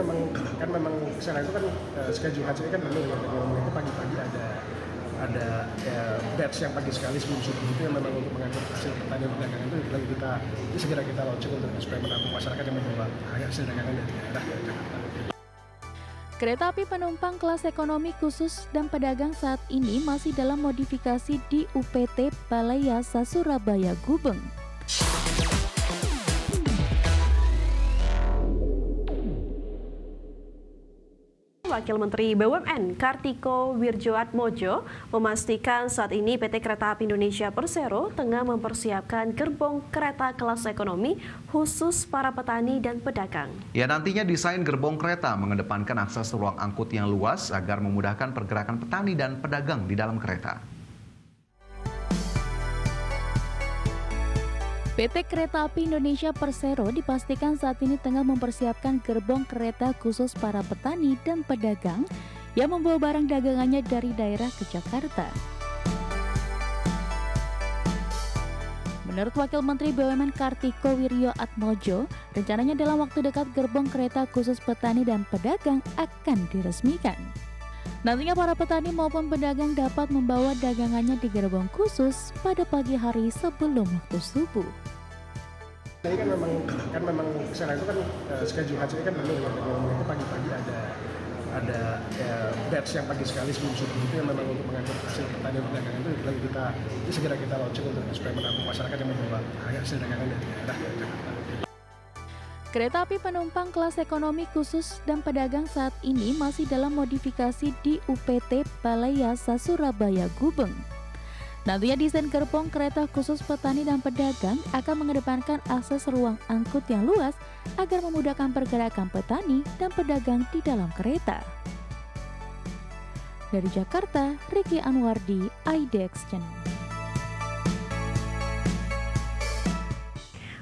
memang sana itu kan schedule haji kan benar ya, itu pagi-pagi ada batch yang pagi sekali sebelum subuh itu yang memang untuk mengangkut hasil pertanian perdagangan itu lagi itu segera kita launching untuk supaya menampung masyarakat yang membawa hasil dagangan dari daerah ke Jakarta. Kereta api penumpang kelas ekonomi khusus dan pedagang saat ini masih dalam modifikasi di UPT Balai Yasa Surabaya Gubeng. Wakil Menteri BUMN Kartiko Wirjoatmojo memastikan saat ini PT Kereta Api Indonesia Persero tengah mempersiapkan gerbong kereta kelas ekonomi khusus para petani dan pedagang. Ya, nantinya desain gerbong kereta mengedepankan akses ruang angkut yang luas agar memudahkan pergerakan petani dan pedagang di dalam kereta. PT Kereta Api Indonesia Persero dipastikan saat ini tengah mempersiapkan gerbong kereta khusus para petani dan pedagang yang membawa barang dagangannya dari daerah ke Jakarta. Menurut Wakil Menteri BUMN Kartiko Wirjoatmojo, rencananya dalam waktu dekat gerbong kereta khusus petani dan pedagang akan diresmikan. Nantinya para petani maupun pedagang dapat membawa dagangannya di gerbong khusus pada pagi hari sebelum waktu subuh. Ini kan memang sana itu kan schedule haji kan benar ya, itu pagi-pagi ada batch yang pagi sekali sebelum subuh itu yang memang untuk mengangkut hasil pertanian perdagangan itu lagi itu segera kita launching untuk supaya menampung masyarakat yang membawa hasil dagangan dari daerah ke Jakarta. Kereta api penumpang kelas ekonomi khusus dan pedagang saat ini masih dalam modifikasi di UPT Balai Yasa Surabaya Gubeng. Nantinya desain gerbong kereta khusus petani dan pedagang akan mengedepankan akses ruang angkut yang luas agar memudahkan pergerakan petani dan pedagang di dalam kereta. Dari Jakarta, Ricky Anwardi, IDX Channel.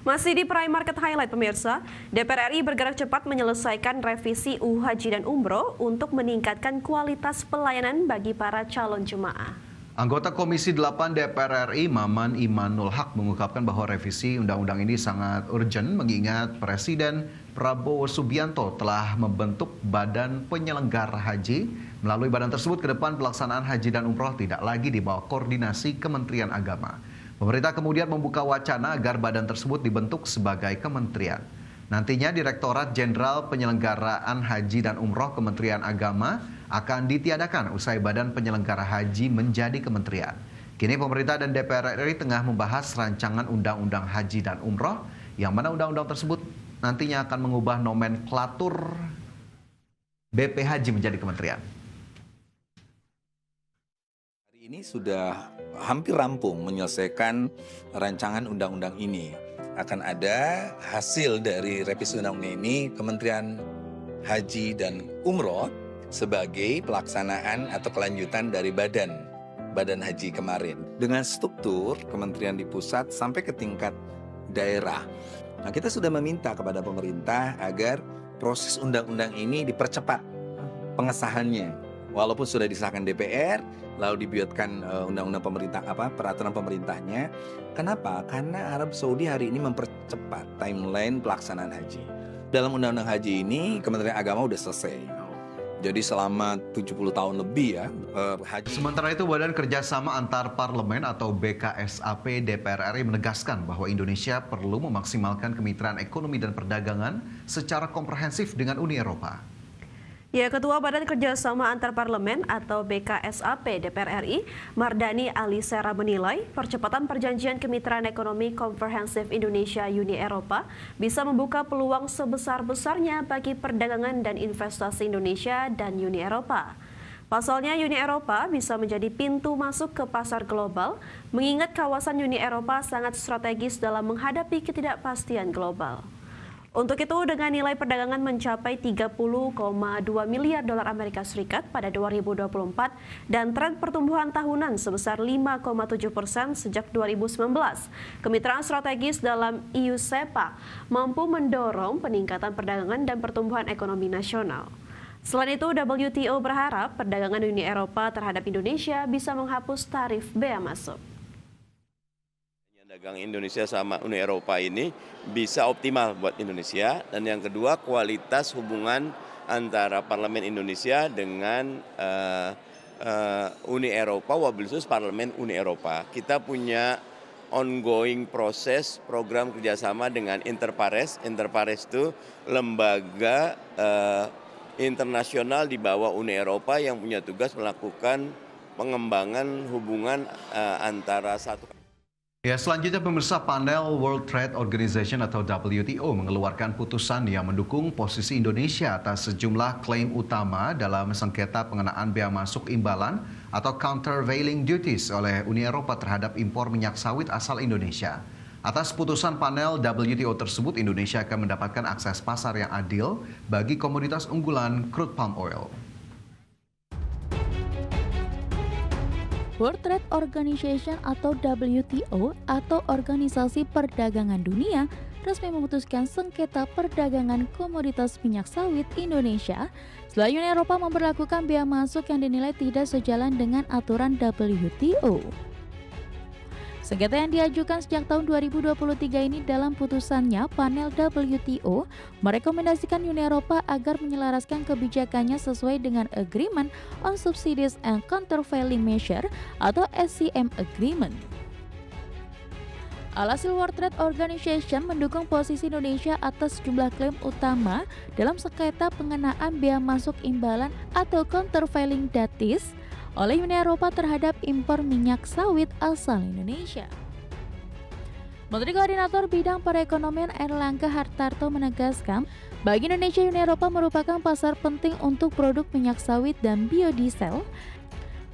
Masih di Prime Market Highlight pemirsa, DPR RI bergerak cepat menyelesaikan revisi UU Haji dan Umroh untuk meningkatkan kualitas pelayanan bagi para calon jemaah. Anggota Komisi 8 DPR RI Maman Imanul Haq mengungkapkan bahwa revisi undang-undang ini sangat urgent mengingat Presiden Prabowo Subianto telah membentuk Badan Penyelenggara Haji. Melalui badan tersebut ke depan pelaksanaan haji dan umroh tidak lagi di bawah koordinasi Kementerian Agama. Pemerintah kemudian membuka wacana agar badan tersebut dibentuk sebagai kementerian. Nantinya Direktorat Jenderal Penyelenggaraan Haji dan Umroh Kementerian Agama akan ditiadakan usai Badan Penyelenggara Haji menjadi kementerian. Kini pemerintah dan DPR RI tengah membahas rancangan Undang-Undang Haji dan Umroh, yang mana undang-undang tersebut nantinya akan mengubah nomenklatur BP Haji menjadi kementerian. Hari ini sudah hampir rampung menyelesaikan rancangan undang-undang ini. Akan ada hasil dari revisi undang-undang ini, Kementerian Haji dan Umroh sebagai pelaksanaan atau kelanjutan dari Badan Haji kemarin. Dengan struktur kementerian di pusat sampai ke tingkat daerah. Nah, kita sudah meminta kepada pemerintah agar proses undang-undang ini dipercepat pengesahannya. Walaupun sudah disahkan DPR, lalu dibuatkan undang-undang pemerintah peraturan pemerintahnya. Kenapa? Karena Arab Saudi hari ini mempercepat timeline pelaksanaan haji. Dalam undang-undang haji ini Kementerian Agama sudah selesai. Jadi selama 70 tahun lebih ya haji. Sementara itu Badan Kerjasama Antar Parlemen atau BKSAP DPR RI menegaskan bahwa Indonesia perlu memaksimalkan kemitraan ekonomi dan perdagangan secara komprehensif dengan Uni Eropa. Ya, Ketua Badan Kerjasama Antar Parlemen atau BKSAP DPR RI, Mardani Alisera menilai percepatan perjanjian kemitraan ekonomi komprehensif Indonesia-Uni Eropa bisa membuka peluang sebesar-besarnya bagi perdagangan dan investasi Indonesia dan Uni Eropa. Pasalnya, Uni Eropa bisa menjadi pintu masuk ke pasar global, mengingat kawasan Uni Eropa sangat strategis dalam menghadapi ketidakpastian global. Untuk itu, dengan nilai perdagangan mencapai 30,2 miliar dolar Amerika Serikat pada 2024 dan tren pertumbuhan tahunan sebesar 5,7% sejak 2019, kemitraan strategis dalam EU-SEPA mampu mendorong peningkatan perdagangan dan pertumbuhan ekonomi nasional. Selain itu, WTO berharap perdagangan Uni Eropa terhadap Indonesia bisa menghapus tarif bea masuk. Dagang Indonesia sama Uni Eropa ini bisa optimal buat Indonesia, dan yang kedua kualitas hubungan antara Parlemen Indonesia dengan Uni Eropa, wabil khusus Parlemen Uni Eropa. Kita punya ongoing proses program kerjasama dengan Interpares. Interpares itu lembaga internasional di bawah Uni Eropa yang punya tugas melakukan pengembangan hubungan antara satu. Ya, selanjutnya pemirsa, panel World Trade Organization atau WTO mengeluarkan putusan yang mendukung posisi Indonesia atas sejumlah klaim utama dalam sengketa pengenaan bea masuk imbalan atau countervailing duties oleh Uni Eropa terhadap impor minyak sawit asal Indonesia. Atas putusan panel WTO tersebut, Indonesia akan mendapatkan akses pasar yang adil bagi komoditas unggulan crude palm oil. World Trade Organization atau WTO atau Organisasi Perdagangan Dunia resmi memutuskan sengketa perdagangan komoditas minyak sawit Indonesia setelah Uni Eropa memberlakukan bea masuk yang dinilai tidak sejalan dengan aturan WTO. Sengketa yang diajukan sejak tahun 2023 ini dalam putusannya, panel WTO merekomendasikan Uni Eropa agar menyelaraskan kebijakannya sesuai dengan Agreement on Subsidies and Countervailing Measure atau SCM Agreement. Alhasil, World Trade Organization mendukung posisi Indonesia atas sejumlah klaim utama dalam sengketa pengenaan bea masuk imbalan atau countervailing duties oleh Uni Eropa terhadap impor minyak sawit asal Indonesia. Menteri Koordinator Bidang Perekonomian Airlangga Hartarto menegaskan, bagi Indonesia Uni Eropa merupakan pasar penting untuk produk minyak sawit dan biodiesel.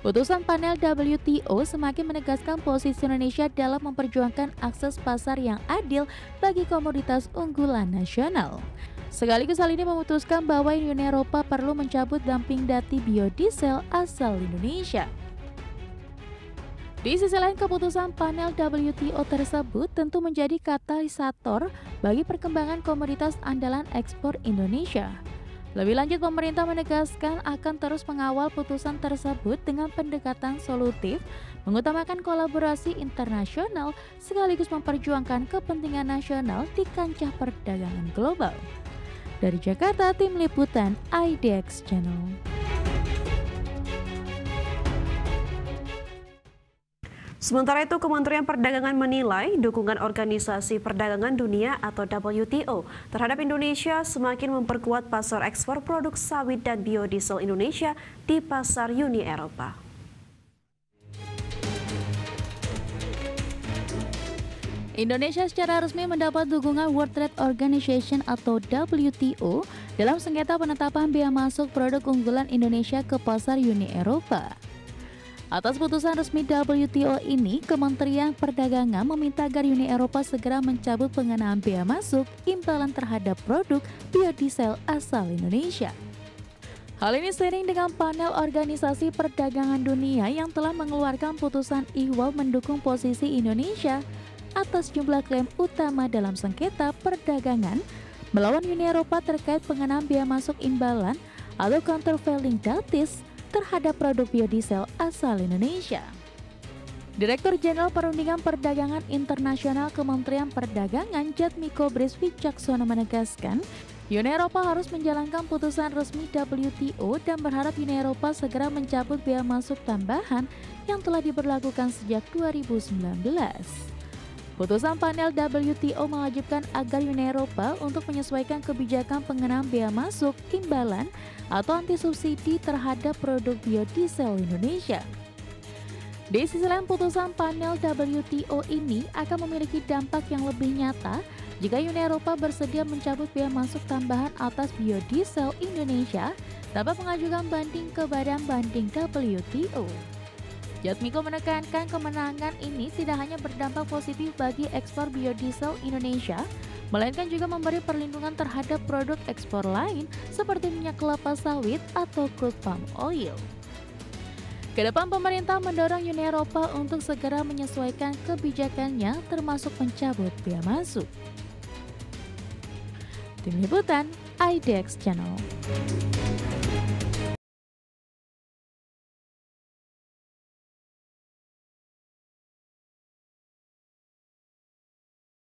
Putusan panel WTO semakin menegaskan posisi Indonesia dalam memperjuangkan akses pasar yang adil bagi komoditas unggulan nasional. Sekaligus hal ini memutuskan bahwa Uni Eropa perlu mencabut dumping dati biodiesel asal Indonesia. Di sisi lain, keputusan panel WTO tersebut tentu menjadi katalisator bagi perkembangan komoditas andalan ekspor Indonesia. Lebih lanjut, pemerintah menegaskan akan terus mengawal putusan tersebut dengan pendekatan solutif, mengutamakan kolaborasi internasional sekaligus memperjuangkan kepentingan nasional di kancah perdagangan global. Dari Jakarta, Tim Liputan IDX Channel. Sementara itu, Kementerian Perdagangan menilai dukungan Organisasi Perdagangan Dunia atau WTO terhadap Indonesia semakin memperkuat pasar ekspor produk sawit dan biodiesel Indonesia di pasar Uni Eropa. Indonesia secara resmi mendapat dukungan World Trade Organization atau WTO dalam sengketa penetapan bea masuk produk unggulan Indonesia ke pasar Uni Eropa. Atas putusan resmi WTO ini, Kementerian Perdagangan meminta agar Uni Eropa segera mencabut pengenaan bea masuk imbalan terhadap produk biodiesel asal Indonesia. Hal ini seiring dengan panel Organisasi Perdagangan Dunia yang telah mengeluarkan putusan ihwal mendukung posisi Indonesia atas jumlah klaim utama dalam sengketa perdagangan melawan Uni Eropa terkait pengenaan bea masuk imbalan atau countervailing duties terhadap produk biodiesel asal Indonesia. Direktur Jenderal Perundingan Perdagangan Internasional Kementerian Perdagangan Jatmiko Bris Wicaksono menegaskan, Uni Eropa harus menjalankan putusan resmi WTO dan berharap Uni Eropa segera mencabut bea masuk tambahan yang telah diberlakukan sejak 2019. Putusan panel WTO mewajibkan agar Uni Eropa untuk menyesuaikan kebijakan pengenaan bea masuk imbalan atau anti subsidi terhadap produk biodiesel Indonesia. Di sisi lain, putusan panel WTO ini akan memiliki dampak yang lebih nyata jika Uni Eropa bersedia mencabut bea masuk tambahan atas biodiesel Indonesia tanpa mengajukan banding ke Badan Banding WTO. Jatmiko menekankan kemenangan ini tidak hanya berdampak positif bagi ekspor biodiesel Indonesia, melainkan juga memberi perlindungan terhadap produk ekspor lain seperti minyak kelapa sawit atau crude palm oil. Kedepan, pemerintah mendorong Uni Eropa untuk segera menyesuaikan kebijakannya termasuk mencabut bea masuk. Tim Liputan IDX Channel.